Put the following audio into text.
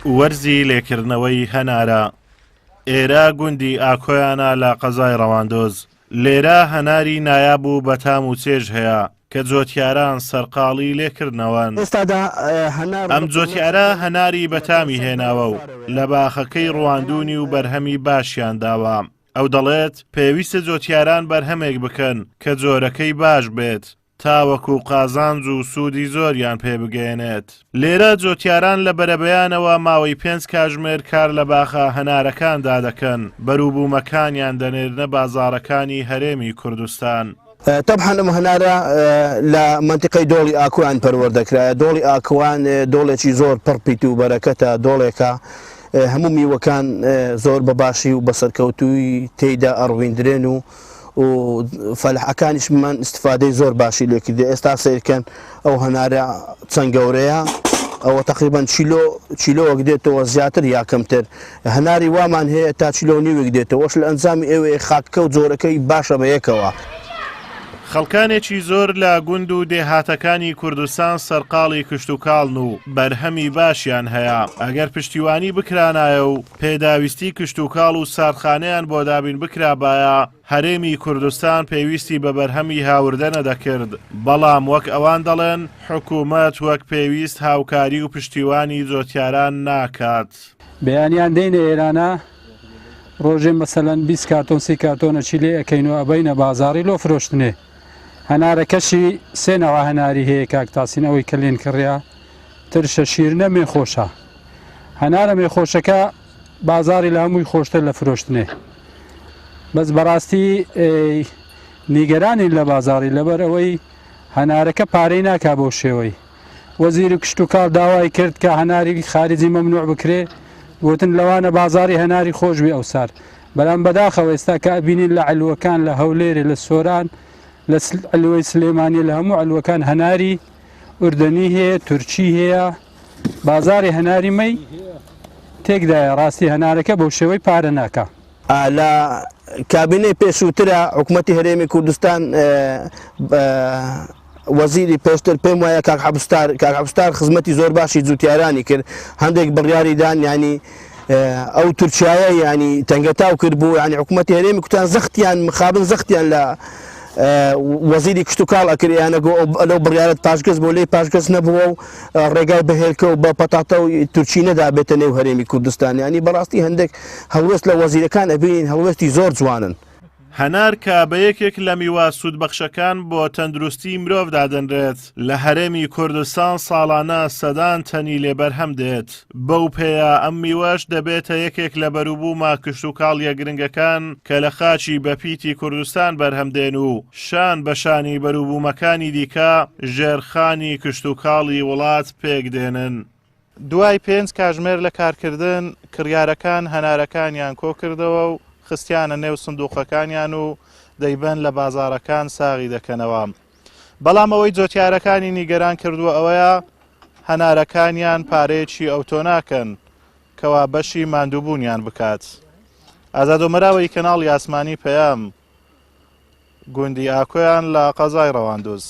وەرزی لێکردنەوەی هەنارە. ئێرە گوندی ئاکۆیانە لە قەزای ڕەواندۆز. لێرە هەناری نایاب و بەتام و چێژ هەیە کە جۆتیاران سەرقاڵی لێکردنەوەن. ئەم جۆتیارە هەناری بەتامی هێناوە و لە باخەکەی ڕواندونی و بەرهەمی باشیان داوە. ئەو دەڵێت پێویستە جۆتیاران بەرهەمێک بکەن کە جۆرەکەی باش بێت تاوەکو قازانج و سوودی زۆریان پێ بگەێنێت. لێرە جۆتیاران لە بەرەبەیانەوە ماوەی 5 کاتژمێر کار لە باخە هەنارەکاندا دەکەن، بەرووبوومەکانیان دەنێرنە بازاڕەکانی هەرێمی کوردستان. طبعا ئەم هەنارە لە منتیقەی دۆڵی ئاکوان پەروەردەکرایە. دۆڵی ئاکوان دۆڵێکی زۆر پڕپیت و بەرەکەتە، دۆڵێکە هەموو میوەکان زۆر بەباشی و بەسەرکەوتووی تێیدا ئەڕویندرێن و فەلحەکانیشمان استفادەی زۆر باشی لێکردێ. ئێستا سیرکەن ئەو هەنارە چەند گەورەیە، ئەوە تقریبان چیلۆوەک دێتەوە زیاتر یا کەمتر. هەناری وامان هەیە تا چیلۆ نیوێک دێتەوە. وەش لە ئەنجامی ئێوەیە خاککە و جۆرەکەی باشە بە یەکەوە. خەڵکانێکی زۆر لە گوند و دێهاتەکانی کوردستان سەرقاڵی کشتتوکاڵن و بەرهەمی باشیان هەیە. ئەگەر پشتیوانی بکرانایە و پێداویستی کشتتوکاڵ و ساردخانەیان بۆ دابین بکرابایە، هەرێمی کوردستان پێویستی بە بەرهەمی هاوردە نەدەکرد. بەڵام وەک ئەوان دەڵێن حکوومەت وەک پێویست هاوکاری و پشتیوانی جۆتیاران ناکات. بەیانیان دێنە ئێرانە ڕۆژێ مەسەلەن 20 کارتۆن 30 کارتۆنە چیلێ ئەەکەینەوە ئەبەینە بازاڕی لۆ فرۆشتنێ. هەنارەکەشی سێنەوە هەناری هەیە کاکتاسینەوەی کە لێن کڕیا ترشە شیرنە مێخۆشە. هەنارە مێخۆشەکە بازاری لە هەمووی خۆشتر لە فرۆشتنێ. بەس بەڕاستی نیگەرانی لە بازاری لەبەر ئەوەی هەنارەکە پارەی ناکا بۆ شێوەی. وەزیری کشتتوکاڵ داوای کرد کە هەناری خارجی مەمنوع بکرێ، گوتن لەوانە بازاری هەناری خۆشبی ئەوسار. بەڵام بەداخەوە ئێستا کە ئەبینین لە عەلوەکان لە هەولێرە لە سۆران لە ئەلوەی سلێمانی لە هەموو ئەلوەکان هەناری ئوردەنی هەیە، تورکی هەیە، بازاری هەناری مەی تێکدایە. ڕاستی هەنارەکە بەو شێوەی پارە ناکە. لە کابینەی پێشووترە حکوومەتی هەرێمی کوردستان وەزیری پێشتر پێم وایە کاک حەبستار خزمەتی زۆر باشی جوتیارانی کرد. هەندێک بڕیاریدان ینی ئەو تورکایە ینی تەنگەتاو کرد بوو. ینی حکوومەتی هەرێمی کوردستان زەختیان مخابن زەختیان لە وەزیری کشتتوکاڵ ئەکریانە لەو بڕیارەت پاشگەز بۆ لێی پاشگەز نەبووە و ڕێگای بەهێلکە و بە پەتاتە و تورکی نەدا بێتە نێو هەرێمی کوردستان. ینی بەڕاستی هەندێک هەڵوێست لە وەزیرەکان ئەبینین هەڵوێستی زۆر جوانن. هەنار کە بە یەکێک لە میوە سوودبەخشەکان بۆ تەندروستی مرۆڤ دادەنرێت، لە هەرێمی کوردستان ساڵانە سەدان تەنی لێبەرهەم دێت. بەو پێیە ئەم میوەش دەبێتە یەکێک لە بەرووبوومە کشتتوکاڵیە گرنگەکان کە لە خاچی بەپیتی کوردستان بەرهەمدێن و شان بەشانی بەرووبوومەکانی دیکە ژێرخانی کشتتوکاڵی وڵات پێک دێنن. دوای 5 کاتژمێر لە کارکردن کڕیارەکان هەنارەکانیان کۆ کردەوە و خستیانە نێو سندوقەکانیان و دەیبەن لە بازاڕەکان ساغی دەکەنەوە. بەڵام ئەوەی جۆتیارەکانی نیگەران کردووە ئەوەیە هەنارەکانیان پارەیەکی ئەوتۆ ناکەن کەوا بەشی ماندووبوونیان بکات. ئازادۆمەراوەی کەناڵی ئاسمانی پەیام، گوندی ئاکۆیان لە قەزای ڕەواندۆز.